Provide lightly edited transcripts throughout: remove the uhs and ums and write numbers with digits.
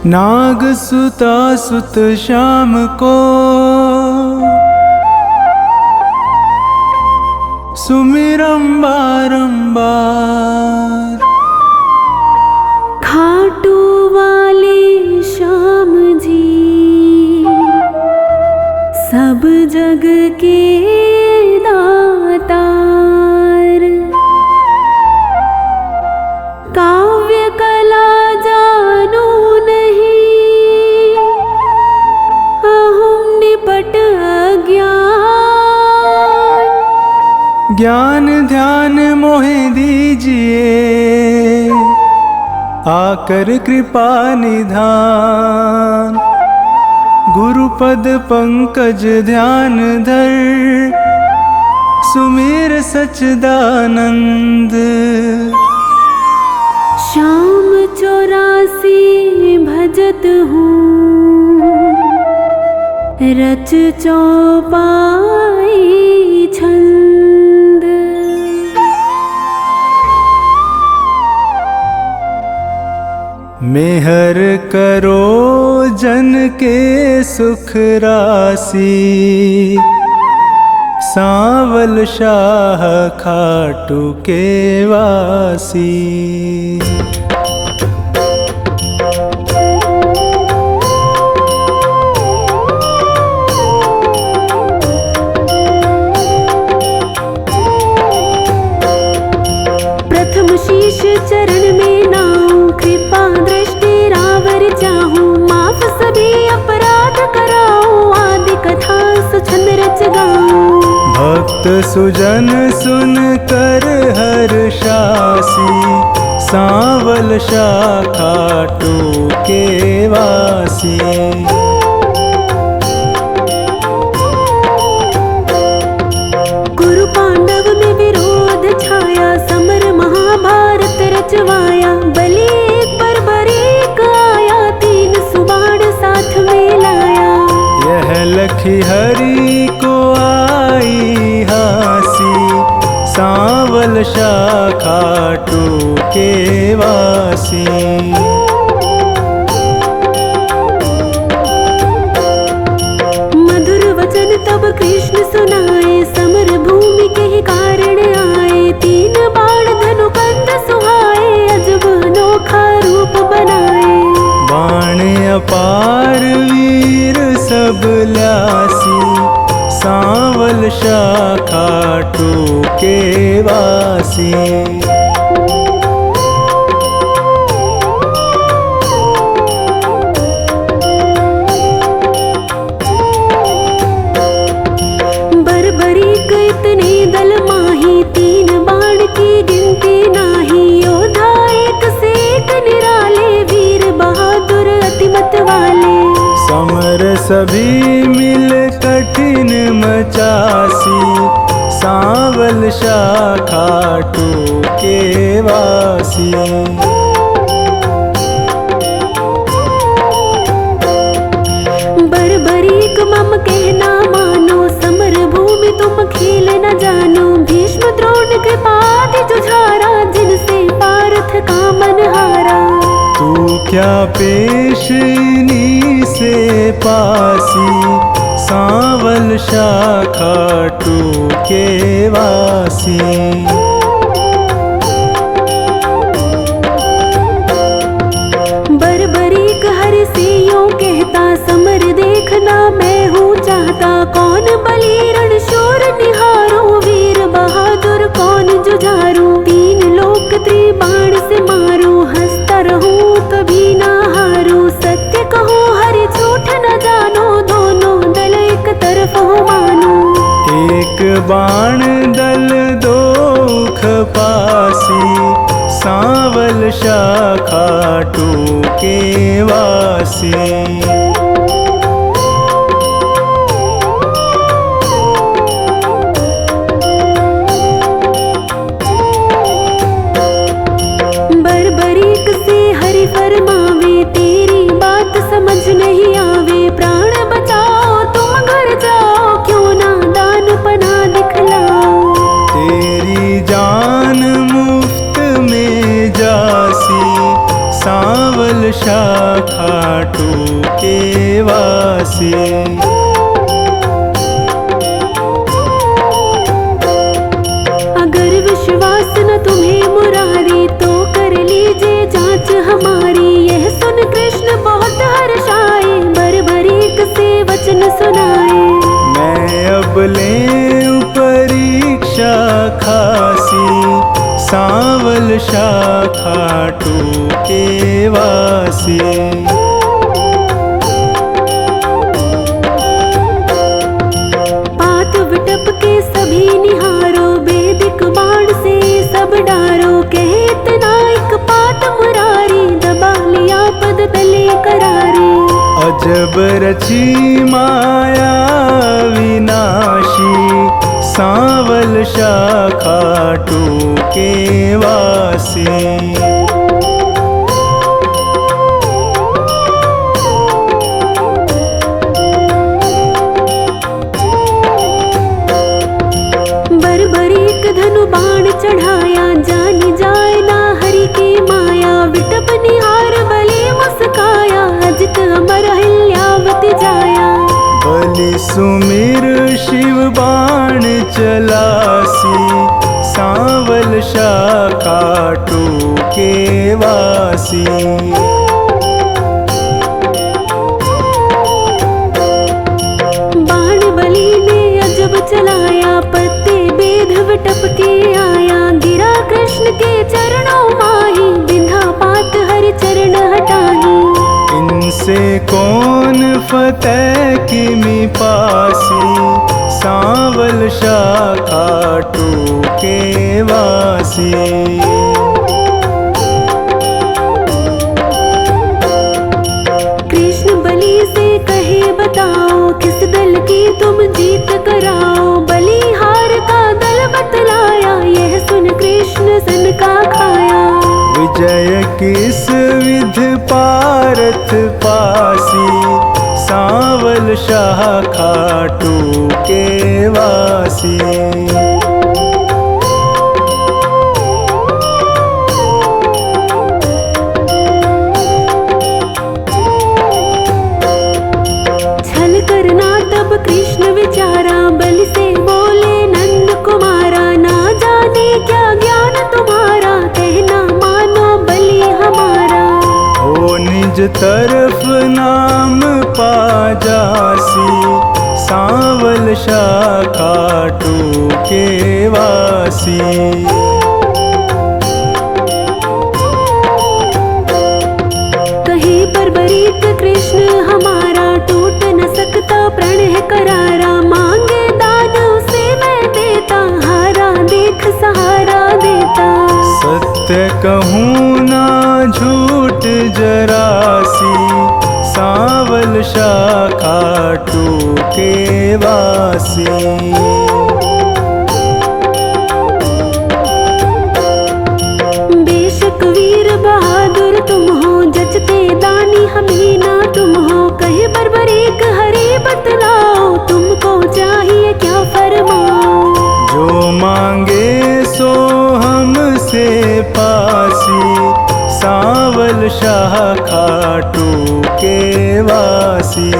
नाग सुता सुत श्याम को सुमिरम बारंबार। खाटू वाले श्याम जी सब जग के दातार। काव्य कला जानो नहीं अहम निपट अज्ञान। ज्ञान ध्यान मोहे दीजिए आकर कृपा निधान। गुरुपद पंकज ध्यान धर सुमिर सच्चिदानंद। श्याम 84 भजत हूँ रच चौपाई छंद। मेहर करो जन के सुख राशि सांवल शाह खाटू के वासी। प्रथम शीश चरण में नाऊं कृपा दृष्टि रावर चाहूं। माफ सभी अपराध कराऊं आदि कथा सुछंद रच गाऊं। भक्त सुजन सुन कर हर्षासी सांवल शाह खाटू के वासी। कुरु पांडव में विरोध छाया समर महाभारत रचवाया। बलि एक पर बरीक आया तीन सुबाण साथ में लाया। यह लखी हरि को आई हासी सांवल शाह खाटू के वासी। मधुर वचन तब कृष्ण सुनाए समर भूमि के ही कारण आए। तीन बाण धनु कंध सुहाए अजब अनोखा रूप बनाए। बाण अपार वीर सब ल्यासी सांवल शाह खाटू के वासी। बरबरीक इतने दल माही तीन बाण की गिनती नाही। योद्धा एक से एक निराले वीर बहादुर अतिमत वाले। समर सभी मिल कठिन मचासी सांवल शाह खाटू के वासी। बरबरीक मम कहना मानो समर भूमि तुम खेल न जानो। भीष्म द्रोण कृपादि जुझारा जिनसे पार्थ का मन हारा। तू क्या पेशनी से पासी सांवल शाह खाटू के वासी। बरबरीक हरि से यूं कहता समर देखना मैं हूँ चाहता। कौन बलि रण शूर निहारो वीर बहादुर कौन जुझारू। तीन लोक त्रिबाण से मारू हंसता रहूं कभी ना हारू। सत्य कहो हरि झूठ न जानो दोनों दल एक तरफ हो मानो। एक बाण दल दो खपासी सांवल शाह खाटू के वासी। बरबरीक से हरि फरमावे तेरी बात समझ नहीं आवे। प्राण बचाओ तुम घर जाओ क्यों ना दान पना दिखलाओ। तेरी जान मुफ्त में जासी सांवल शाखा टूके वासी। अगर विश्वास न तुम्हें मुरारी तो कर लीजिए जांच हमारी। यह सुन कृष्ण बहुत हर्षाए, बरबरीक से वचन सुनाए। मैं अब लें परीक्षा खासी, सांवल शाखा टूके वासी। पात विटप के सभी निहारो, वैदिक बाण से सब डारो। कहे इतना एक पात मुरारी, दबा लिया पद तले करारे। अजब रची माया विनाशी, सांवल शाखा टूके वासी। बरबरीक धनु बाण चढ़ाया, जानी जाए ना हरि की माया। विटप निहार बलि मुस्काया, अजित अमर हिल्यावति जाया। बलि सुमिर शिव बाण चलासी, सांवल शाखा टूके वासी। बाण बलि ने अजब चलाया, पत्ते बेध विटप के आया। गिरा कृष्ण के चरणों माही, बिंधा पात हरि चरण हटाही। इनसे कौन फतेह किमि पासी, सांवल शाखा टूके वासी। कृष्ण बलि से कहे बताओ, किस दल की तुम जीत कराओ। बलिहार का दल बतलाया, यह सुन कृष्ण सन का खाया। विजय किस विध पारथ पासी, सांवल शाखा टूके वासी। छल करना तब कृष्ण विचारा, बलि से बोले नंद कुमारा। ना जाने क्या ज्ञान तुम्हारा, कहना मानो बलि हमारा। हो निज तरफ नाम पा जासी, सांवल शाखा टूके वासी। कहे बरबरीक कृष्ण हमारा, टूट न सकता प्रण है करारा। मांगे दान उसे मैं देता, हारा देख सहारा देता। सत्य कहूँ ना झूठ जरासी, सांवल शाखा टूके वासी। बेशक वीर बहादुर तुम हो, जचते दानी हमें ना तुम हो। कहे बरबरीक हरि बतलाओ, तुमको चाहिए क्या फरमाओ। जो मांगे सो हमसे पासी, सांवल शाखा टूके वासी।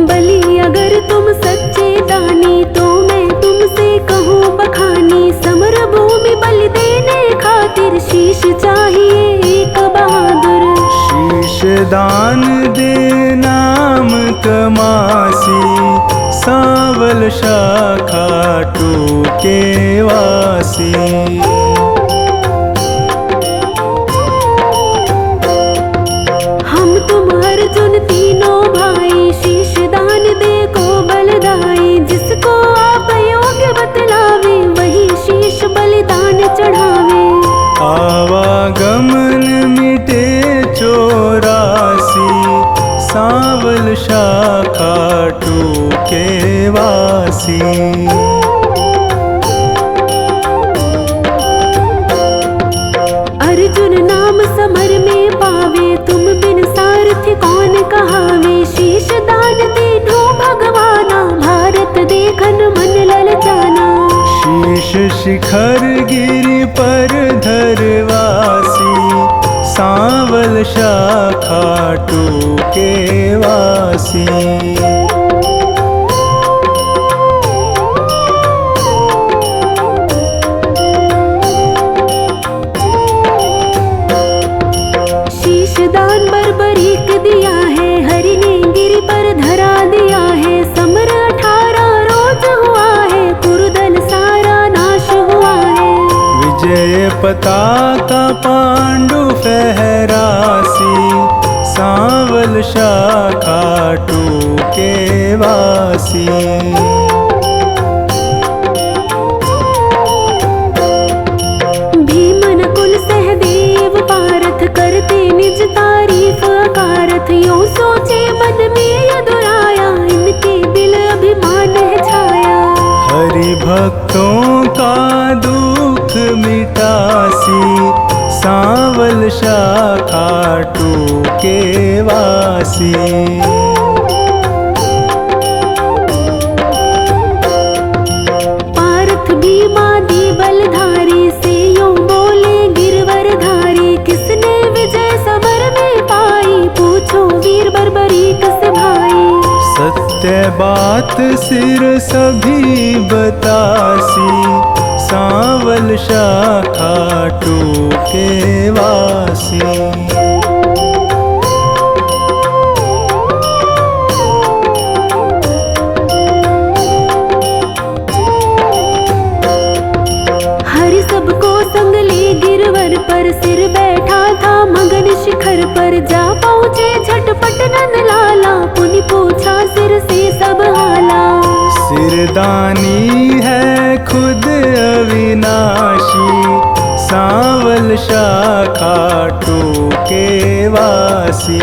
बलि अगर तुम सच्चे दानी, तो मैं तुमसे कहूँ बखानी। समर भूमि बलि देने खातिर, शीश चाहिए एक बहादुर। शीश दान दे नाम कमासी, सांवल शाखा टूके वासी। हम तुम अर्जुन तीनों भाई, शीश दान दे को बलदाई। जिसको आप योग्य बतलावे, वही शीश बलिदान चढ़ावे। आवागमन मिटे चौरासी, सांवल शाखा टूके वासी। अर्जुन नाम समर में पावे, तुम बिन सारथी कौन कहावे। शीश दान तीनों के वासी। दान बर्बरीक दिया है, हरि ने गिरि पर धरा दिया है। समर 18 रोज हुआ है, कुरुदल सारा नाश हुआ है। विजय पताका पांडु फहरासी, सांवल शाखा टूके वासी। भीमन कुल सहदेव पारथ करते निज तारीफ अकारथ। यूं सोचे मन में यदुराया, इनके दिल अभिमान है छाया। हरि भक्तों का दुख मिटासी, सांवल शाखा टूके वासी। पारथ भीमादि बलधारी, से यूं बोले गिरवर धारी। किसने विजय समर में पाई, पूछो वीर बर्बरीक से भाई। सत्य बात सिर सभी बतासी, सांवल शाखा टूके वासी। हरि सबको संग ले गिरवर पर, सिर बैठा था मगन शिखर पर। जा पहुँचे झटपट नंद लाला, पुनि पूछा सिर से सब हाला। सिरदानी है खुद अविनाशी, सांवल शाखा टूके वासी।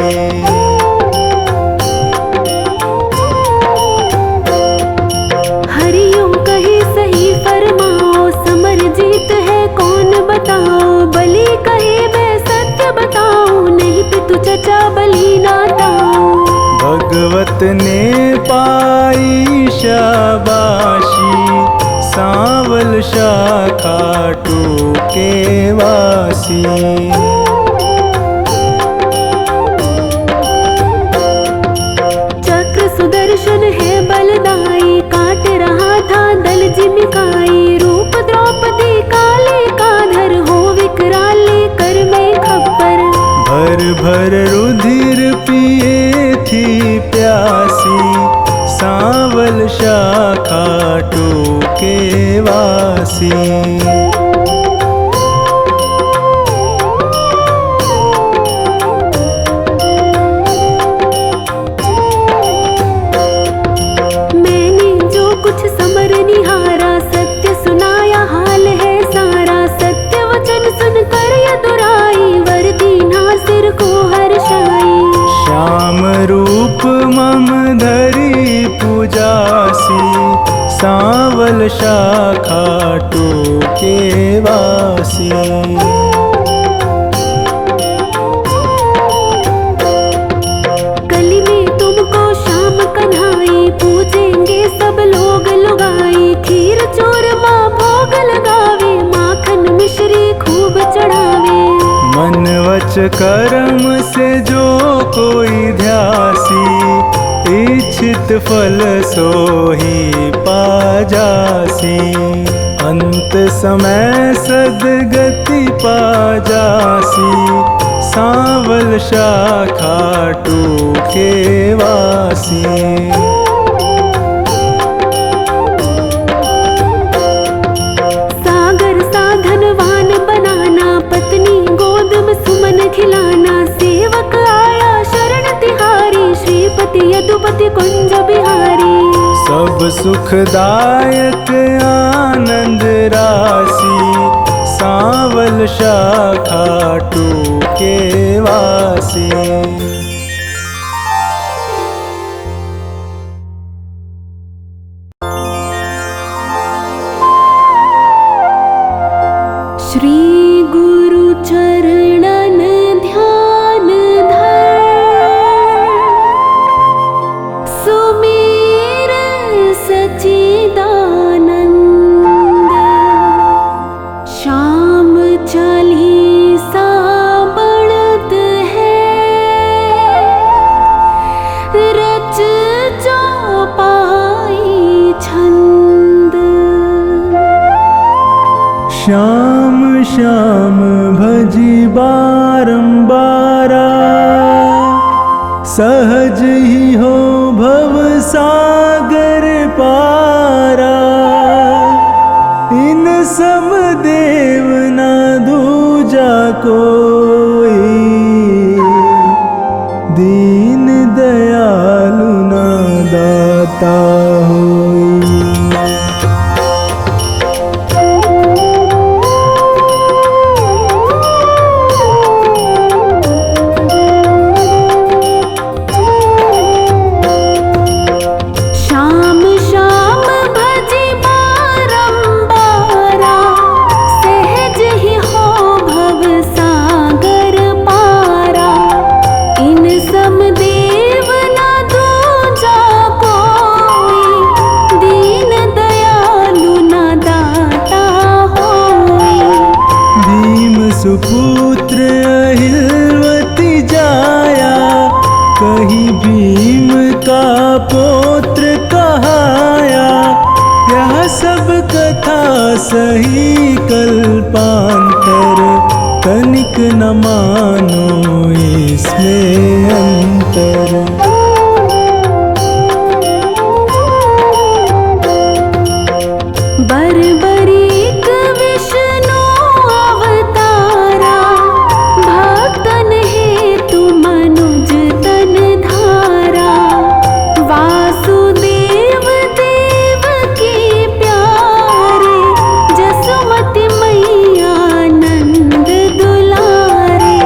हरि यूं कहे सही फरमाओ, समर जीत है कौन बताओ। बलि कहे मैं सत्य बताऊं, नहीं पितु चचा बलि नाताऊं। भगवत ने पाई शाबाशी, सांवल शाखा टूके वासी। चक्र सुदर्शन है बलदाई, काट रहा था दल जिमिकाई। रूप द्रौपदी काले का धर, हो विकराल कर मैं खप्पर। भर भर रुधिर पिए थी प्यासी, सांवल शाखा टूके वासी। मैंने जो कुछ समर निहारा, सत्य सुनाया हाल है सारा। सत्य वचन सुनकर यदुराई, वर दीना सिर को हर्षाई। श्याम रूप मम धरी पूजासी, सांवल शाखा टूके वासी। कली में तुमको शाम कन्हाई, पूजेंगे सब लोग लुगाई। खीर चूरमा भोग लगावे, माखन मिश्री खूब चढ़ावे। मन वच कर्म से जो कोई ध्यासी, इच्छित फल सोही पाजासी। अंत समय सदगति पाजासी, सांवल शाखा टूके वासी। सागर साधनवान बनाना, पत्नी गोद में सुमन खिलाना। सेवक आया शरण तिहारी, श्रीपति यदुपति कुंज बिहारी। सब सुखदायक आनंद राशि, सांवल शाखा टूके वासी। श्री गुरु चरणन ध्यान धर, सुमेर सच्चिदानंद। श्याम चालीसा बढ़त है, श्याम श्याम भजी बारंबारा, सहज ही हो भव सागर पारा। इन सम देव ना दूजा कोई, दीन दयालु ना दाता होई। सुपुत्र अहिलवती जाया, कहीं भीम का पौत्र कहाया। यह सब कथा सही कल्पांतर, तनिक न मानो इसमें अंतर। बरबरीक विष्णु अवतारा, भक्तन हेतु मनुज तन धारा। वासुदेव देव की प्यारे, जसुमति मैया नंद दुलारे।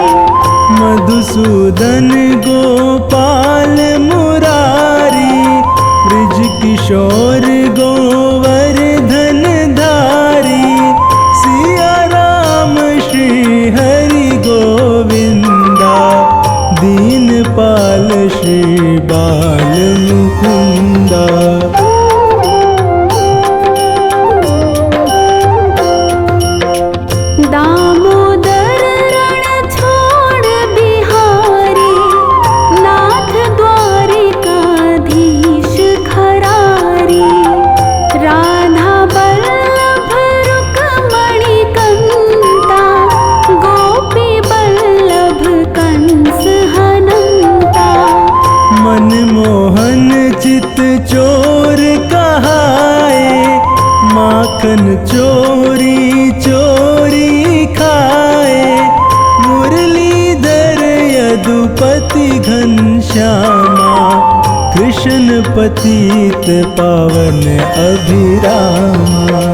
मधुसूदन गोपाल मुरारी, ब्रज किशोर गोवर्धन धारी। सिया राम श्री हरि गोविंदा, दीनपाल श्री बाल मुकुंदा। दामोदर रण छोड़ बिहारी, नाथ द्वारिकाधीश खरारी। राधा बल्लभ रुक्मणी कंता, गोपी बल्लभ कंस हनंता। मनमोहन चित चोर कहाए, माखन चोरी चोरी खाए। मुरलीधर यदुपति घनश्यामा, कृष्ण पतित पावन अभिरामा।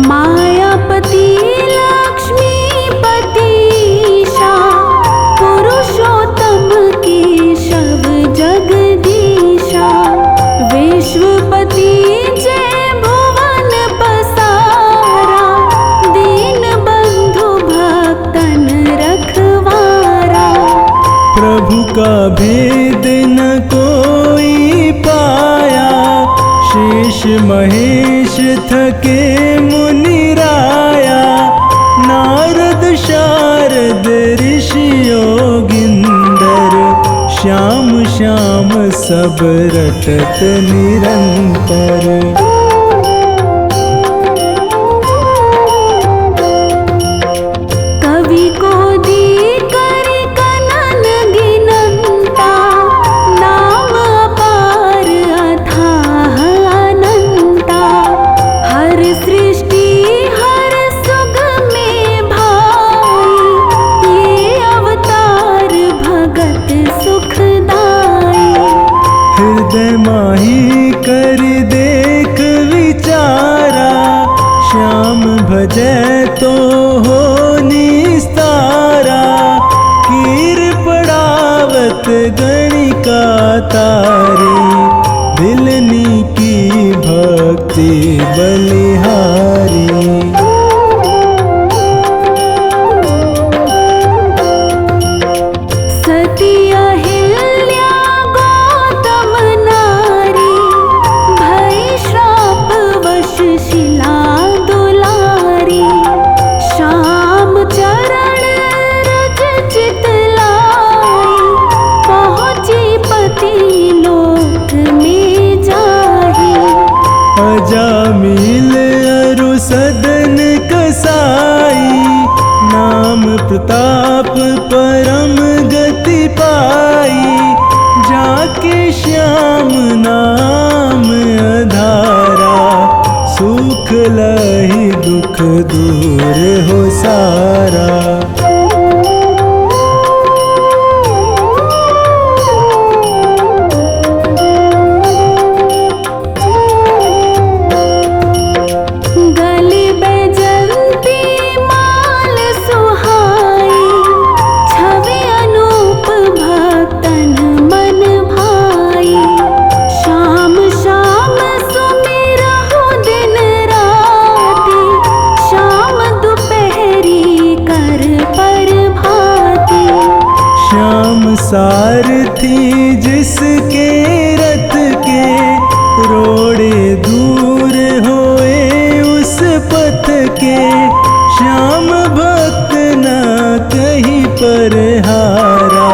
मायापति लक्ष्मीपतीशा, पुरुषोत्तम केशव जगदीशा। विश्वपति जय भुवन पसारा, दीन बंधु भक्तन रखवारा। प्रभु का भेद न कोई पाया, शेष महेश थके मुनिराया। नारद शारद ऋषि योगिंदर, श्याम श्याम सब रटत निरंतर। कवि को दी कर कनन गिनंता, नाम अपार अथाह अनंता। हर सृष्टि हर सुग में भाई, ये अवतार भगत सुखदाई। हृदय माही कर देख विचारा, श्याम भजै तो हो निस्तारा। कीर पड़ावत गणिका तारी, दिलनी की भक्ति बलिहारी। सती अहिल्या गौतम नारी, भई श्राप वश शिला दुलारी। श्याम चरण रज चित लागी, सदन कसाई, नाम प्रताप परम गति पाई। जाके श्याम नाम आधारा, सुख लहि दुख दूर हो सारा। सारथी जिसके रथ के रोड़े दूर होए उस पथ के, श्याम भक्त न कहीं पर हारा।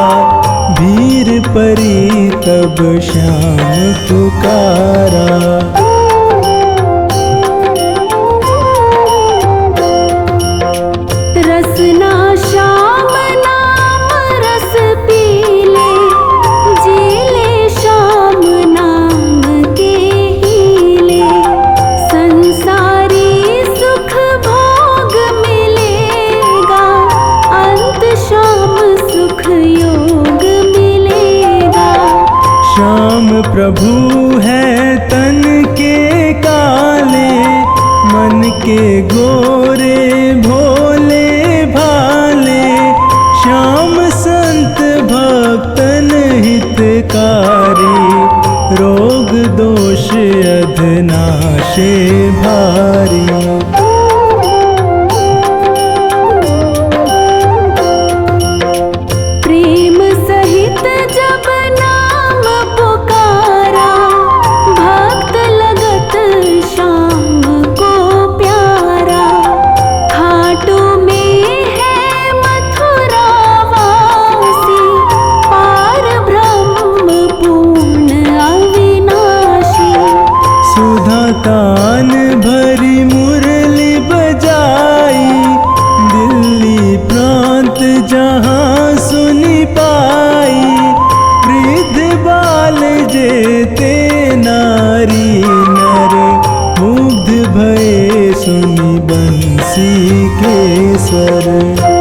भीर परी तब श्याम पुकारा। रसना श्याम नाम रस पीले, जीले श्याम नाम के हीले। संसारी सुख भोग मिलेगा, अंत श्याम सुख योग मिलेगा। श्याम प्रभु है तन के काले, मन के गोरे भोले भाले। श्याम संत भक्तन हितकारी, रोग दोष अधनाशे भारी। प्रेम सहित जब नाम पुकारा, भक्त लगत श्याम को प्यारा। खाटू में है मथुरा वासी, पार ब्रह्म पूर्ण अविनाशी। सुधा तान भरी मुरली बजाई, दिल्ली प्रांत जहाँ सुनी पाई। वृद्ध बाल जेते नारी नर, मुग्ध भये सुनी बंसी के स्वर।